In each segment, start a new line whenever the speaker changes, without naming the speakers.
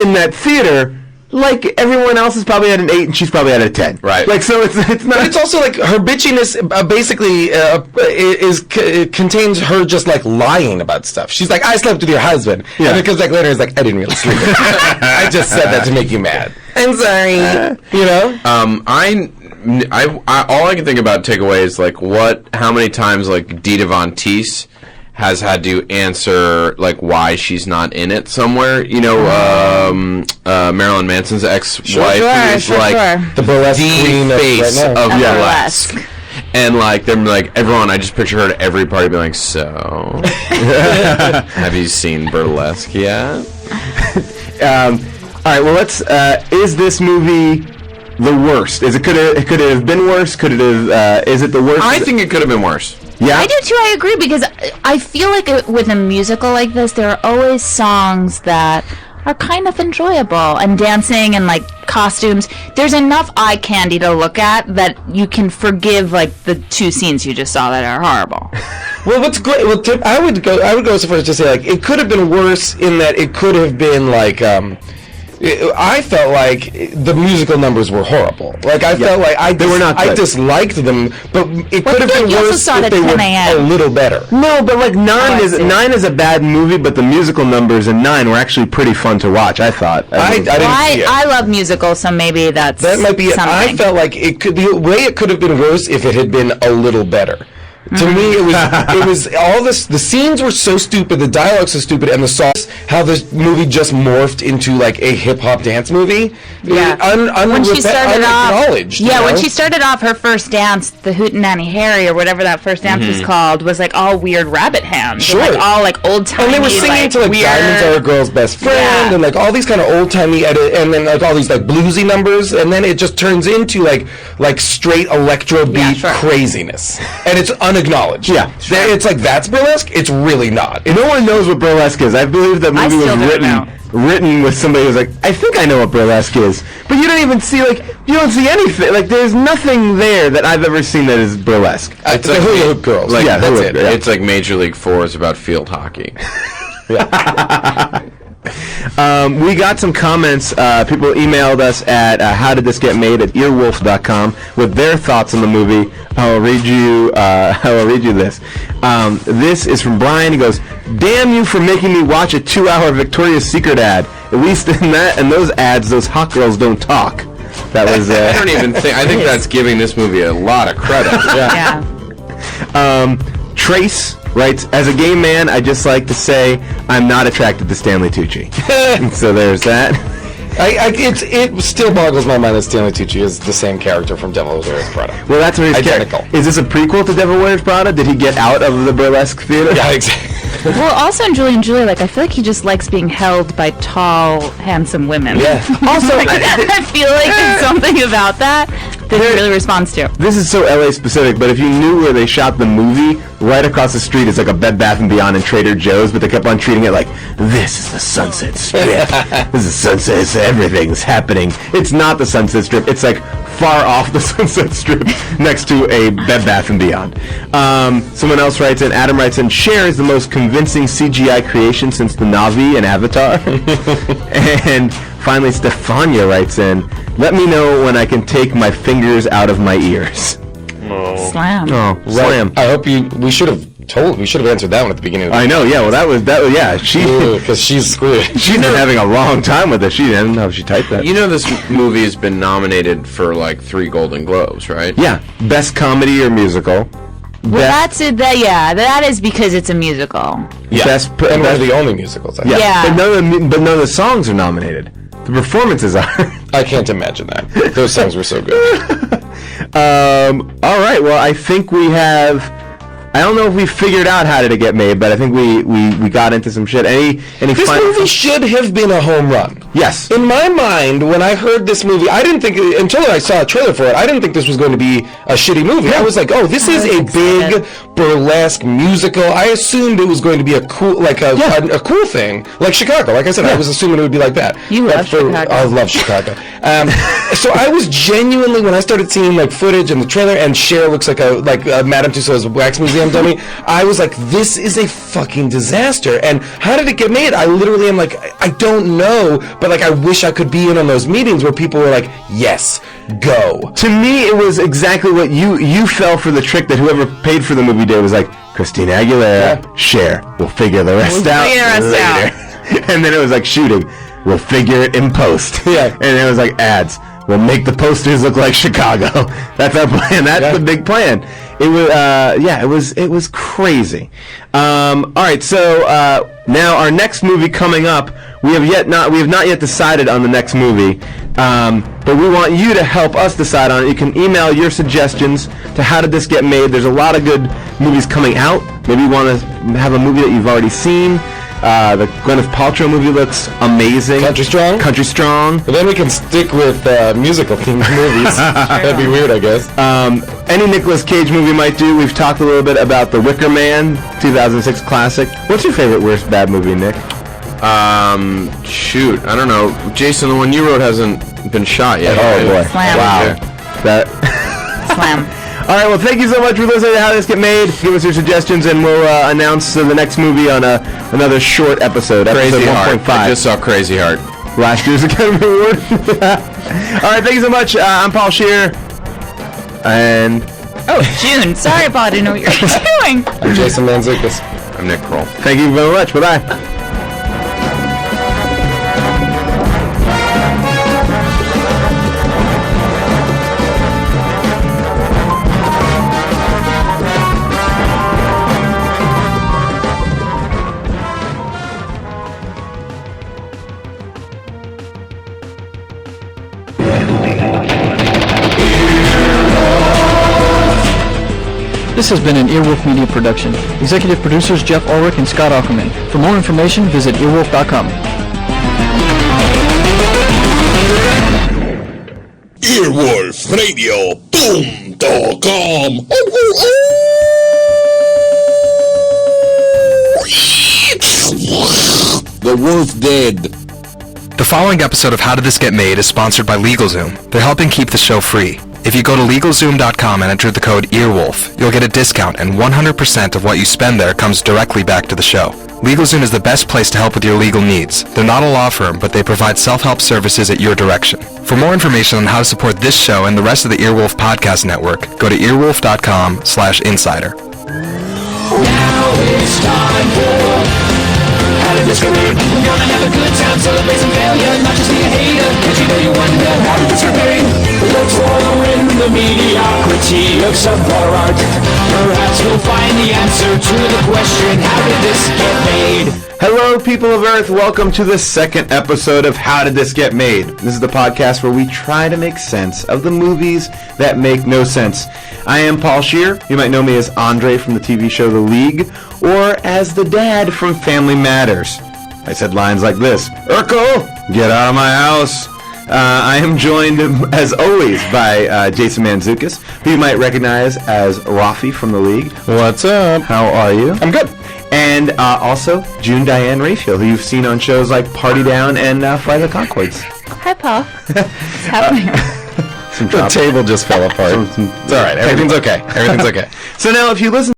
in that theater, like everyone else is probably at an 8 and she's probably at a 10.
Right.
Like, so it's not.
But it's also like her bitchiness basically contains her just like lying about stuff. She's like, I slept with your husband.
Yeah.
And it comes back later, it's like, I didn't really sleep with him. I just said that to make you mad. I'm sorry. You know?
All I can think about takeaway is like how many times like Dita Von Teese has had to answer like why she's not in it somewhere. You know, Marilyn Manson's ex-wife is like
the burlesque queen
face
of
burlesque. And like they're like everyone, I just picture her at every party being like, so have you seen burlesque yet?
All right, well let's is this movie the worst? Could it have been worse? Could it have is it the worst?
I think it could have been worse.
Yeah.
I do too. I agree, because I feel like with a musical like this, there are always songs that are kind of enjoyable, and dancing and like costumes. There's enough eye candy to look at that you can forgive like the 2 scenes you just saw that are horrible.
Well, what's great? Well, I would go so far as to say like it could have been worse in that it could have been like. I felt like the musical numbers were horrible. Like I felt like they were not good. I disliked them, but it could have been worse if they were a little better.
No, but like 9 is a bad movie, but the musical numbers in 9 were actually pretty fun to watch. I thought.
I love musicals, so maybe that
might be it. I felt like the way it could have been worse if it had been a little better. To me, it was all this. The scenes were so stupid, the dialogue so stupid, and the songs. How this movie just morphed into like a hip hop dance movie.
Yeah, when she started off, when she started off her first dance, the Hootenanny Harry or whatever that first dance was called, was like all weird rabbit hands.
Sure,
like all like old timey.
And they were singing to like "Diamonds Are a Girl's Best Friend" and like all these kind of old timey, and then like all these like bluesy numbers, and then it just turns into like straight electro beat craziness, and it's unacknowledged.
Yeah,
it's like that's burlesque. It's really not.
No one knows what burlesque is. I believe that movie was written with somebody who's like, I think I know what burlesque is, but you don't even see you don't see anything. Like there's nothing there that I've ever seen that is burlesque.
It's like hula hoop girls.
Like,
that's it.
Yeah. It's like Major League 4 is about field hockey.
We got some comments. People emailed us at howdidthisgetmade@earwolf.com with their thoughts on the movie. I will read you this. This is from Brian. He goes, "Damn you for making me watch a 2-hour Victoria's Secret ad. At least in those ads, those hot girls don't talk." That was.
I don't even think. I think that's giving this movie a lot of credit.
Yeah.
Trace writes, "As a gay man, I just like to say I'm not attracted to Stanley Tucci." So there's that.
It still boggles my mind that Stanley Tucci is the same character from Devil Wears Prada.
Well, that's what he's
identical.
Is this a prequel to Devil Wears Prada? Did he get out of the burlesque theater?
Yeah, exactly.
Well, also in Julie and Julia, like I feel like he just likes being held by tall, handsome women.
Yeah.
Also,
I feel like there's something about that he really responds to.
This is so LA specific, but if you knew where they shot the movie, right across the street is like a Bed Bath & Beyond and Trader Joe's, but they kept on treating it like, this is the Sunset Strip. This is Sunset, everything's happening. It's not the Sunset Strip. It's like far off the Sunset Strip next to a Bed Bath & Beyond. Someone else writes in, Adam writes in, Cher is the most convincing CGI creation since the Na'vi and Avatar. And finally, Stefania writes in, let me know when I can take my fingers out of my ears.
Slam.
Oh, slam.
I hope we should have answered that one at the beginning of the
I know, yeah, well that was, yeah,
because she's screwed.
She's been having a long time with it. She didn't know if she typed that.
You know this movie has been nominated for like 3 Golden Globes, right?
Yeah, best comedy or musical.
Well, that's it. That is because it's a musical.
Yeah,
and one of the only musicals. I think.
Yeah. But none of the songs are nominated. The performances are.
I can't imagine that. Those songs were so good.
All right. Well, I think we have. I don't know if we figured out how did it get made, but I think we got into some shit.
This movie should have been a home run.
Yes.
In my mind, when I heard this movie, I didn't think, until I saw a trailer for it, I didn't think this was going to be a shitty movie. I was like, oh, this is a big burlesque musical. I assumed it was going to be a cool, a cool thing, like Chicago. Like I said, I was assuming it would be like that.
You love Chicago.
I love Chicago. So I was genuinely, when I started seeing like footage and the trailer, and Cher looks like a Madame Tussauds Wax Museum dummy, I was like, this is a fucking disaster. And how did it get made? I literally am like, I don't know, but like I wish I could be in on those meetings where people were like, yes, go.
To me, it was exactly what you fell for the trick that whoever paid for the movie did was like, Christina Aguilera, share. We'll figure the rest out later. And then it was like shooting. We'll figure it in post.
Yeah.
And it was like ads. We'll make the posters look like Chicago. That's our plan. That's the big plan. It was it was crazy. All right, so now our next movie coming up, we have not yet decided on the next movie, but we want you to help us decide on it. You can email your suggestions to How Did This Get Made. There's a lot of good movies coming out. Maybe you want to have a movie that you've already seen. The Gwyneth Paltrow movie looks amazing. Country Strong.
But then we can stick with musical themed movies. That'd be weird, I guess.
Any Nicolas Cage movie might do. We've talked a little bit about The Wicker Man, 2006 classic. What's your favorite worst bad movie, Nick?
Shoot, I don't know. Jason, the one you wrote hasn't been shot yet.
Oh boy!
Slam.
Wow. That.
Slam.
All right, well, thank you so much for listening to How This Get Made. Give us your suggestions, and we'll announce the next movie on another short episode.
Crazy
episode 1.5.
Heart. I just saw Crazy Heart.
Last year's Academy Award. All right, thank you so much. I'm Paul Scheer. And...
Oh, June. Sorry, Paul. I didn't know what you were doing.
I'm Jason Manzukis.
I'm Nick Kroll.
Thank you very much. Bye-bye.
This has been an Earwolf Media production. Executive producers Jeff Ulrich and Scott Ackerman. For more information, visit earwolf.com.
Earwolfradio.com. The wolf dead.
The following episode of How Did This Get Made is sponsored by LegalZoom. They're helping keep the show free. If you go to LegalZoom.com and enter the code EARWOLF, you'll get a discount, and 100% of what you spend there comes directly back to the show. LegalZoom is the best place to help with your legal needs. They're not a law firm, but they provide self-help services at your direction. For more information on how to support this show and the rest of the Earwolf Podcast Network, go to earwolf.com/insider.
Now it's time for How Did This Get Made? We're gonna have a good time, celebrate some failure, not just be a hater. Cause you know you wonder, how did this get made? Look for in the mediocrity of subpar art. Perhaps we'll find the answer to the question, how did this get made?
Hello, people of Earth. Welcome to the second episode of How Did This Get Made? This is the podcast where we try to make sense of the movies that make no sense. I am Paul Scheer. You might know me as Andre from the TV show The League, or as the dad from Family Matters. I said lines like this: Urkel, get out of my house. I am joined, as always, by Jason Manzukis, who you might recognize as Rafi from The League.
What's up?
How are you?
I'm good.
And also June Diane Rayfield, who you've seen on shows like Party Down and Flight of the Conchords.
Hi, Paul. What's happening?
The table just fell apart. It's all right. Everything's okay. Everything's okay.
So now, if you listen...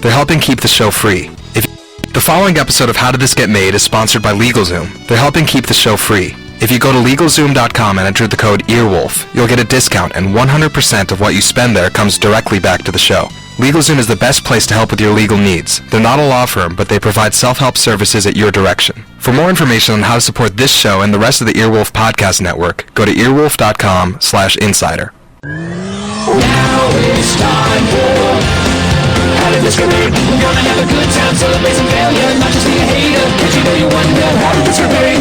They're helping keep the show free. The following episode of How Did This Get Made is sponsored by LegalZoom. They're helping keep the show free. If you go to LegalZoom.com and enter the code EARWOLF, you'll get a discount, and 100% of what you spend there comes directly back to the show. LegalZoom is the best place to help with your legal needs. They're not a law firm, but they provide self-help services at your direction. For more information on how to support this show and the rest of the Earwolf Podcast Network, go to earwolf.com/insider.
Now it's time for How Did This Get Made? We're gonna have a good time, celebrate some failure, not just be a hater. Cause you know you wonder, how did this get made?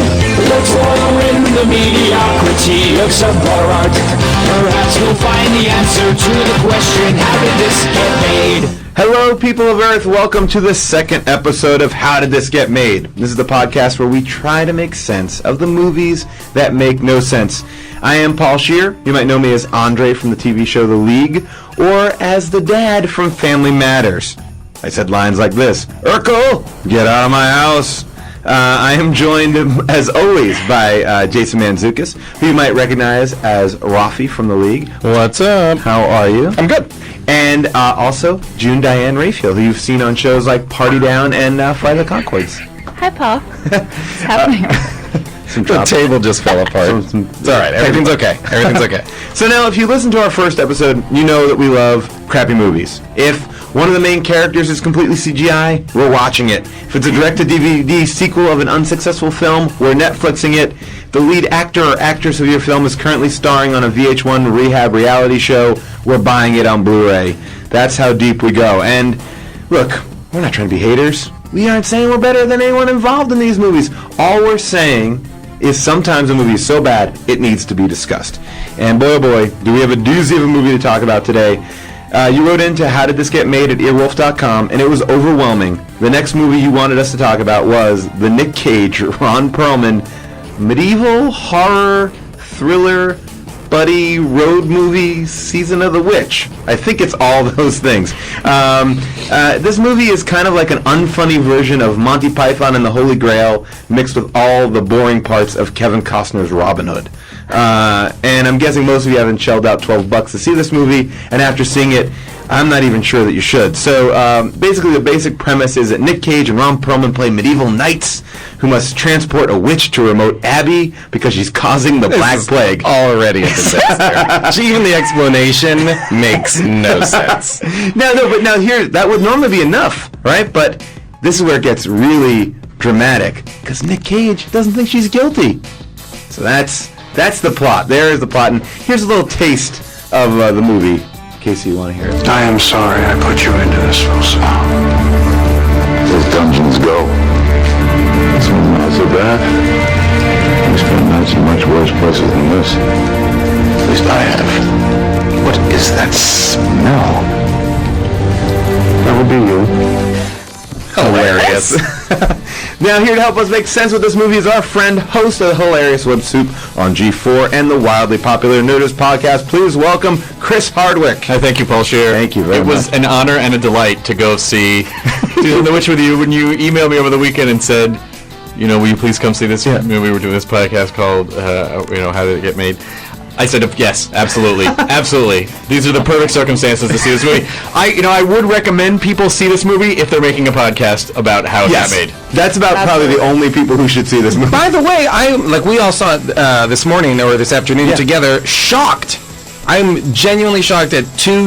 Let's wallow in the mediocrity of subpar art. Perhaps we'll find the answer to the question, how did this get made?
Hello, people of Earth. Welcome to the second episode of How Did This Get Made? This is the podcast where we try to make sense of the movies that make no sense. I am Paul Scheer. You might know me as Andre from the TV show The League, or as the dad from Family Matters. I said lines like this: Urkel, get out of my house. I am joined, as always, by Jason Mantzoukas, who you might recognize as Rafi from The League.
What's up?
How are you?
I'm good.
And also June Diane Rayfield, who you've seen on shows like Party Down and Flight of the Conchords.
Hi, Paul. What's happening?
The table just fell apart. It's all right. Everything's okay. Everything's okay.
So now, if you listen to our first episode, you know that we love crappy movies. If one of the main characters is completely CGI, we're watching it. If it's a direct-to-DVD sequel of an unsuccessful film, we're Netflixing it. The lead actor or actress of your film is currently starring on a VH1 rehab reality show, we're buying it on Blu-ray. That's how deep we go. And look, we're not trying to be haters. We aren't saying we're better than anyone involved in these movies. All we're saying is sometimes a movie is so bad, it needs to be discussed. And boy, oh boy, do we have a doozy of a movie to talk about today. You wrote into How Did This Get Made at earwolf.com, and it was overwhelming. The next movie you wanted us to talk about was the Nick Cage, Ron Perlman, medieval horror thriller buddy road movie Season of the Witch. I think it's all those things. This movie is kind of like an unfunny version of Monty Python and the Holy Grail mixed with all the boring parts of Kevin Costner's Robin Hood. And I'm guessing most of you haven't shelled out $12 to see this movie, and after seeing it, I'm not even sure that you should. So basically the basic premise is that Nick Cage and Ron Perlman play medieval knights who must transport a witch to a remote abbey because she's causing the Black Plague.
Already a disaster. Even the explanation makes no sense.
No, but now here, that would normally be enough, right? But this is where it gets really dramatic because Nick Cage doesn't think she's guilty. So that's the plot. There is the plot, and here's a little taste of the movie, in case you want to hear it.
I am sorry I put you into this, Wilson. As dungeons go, it's not so bad. We spent nights in much worse places than this. At least I have. What is that smell? That would be you.
Hilarious. Now, here to help us make sense with this movie is our friend, host of the hilarious Web Soup on G4 and the wildly popular Nerdist podcast. Please welcome Chris Hardwick.
Thank you, Paul Scheer.
Thank you very much.
It was an honor and a delight to go see Season of the Witch with you when you emailed me over the weekend and said, you know, will you please come see this movie? We were doing this podcast called, How Did It Get Made? I said, yes, absolutely, absolutely. These are the perfect circumstances to see this movie. I would recommend people see this movie if they're making a podcast about how it got made.
That's about probably the only people who should see this movie.
By the way, we all saw it this morning or this afternoon together. Shocked. I'm genuinely shocked at 2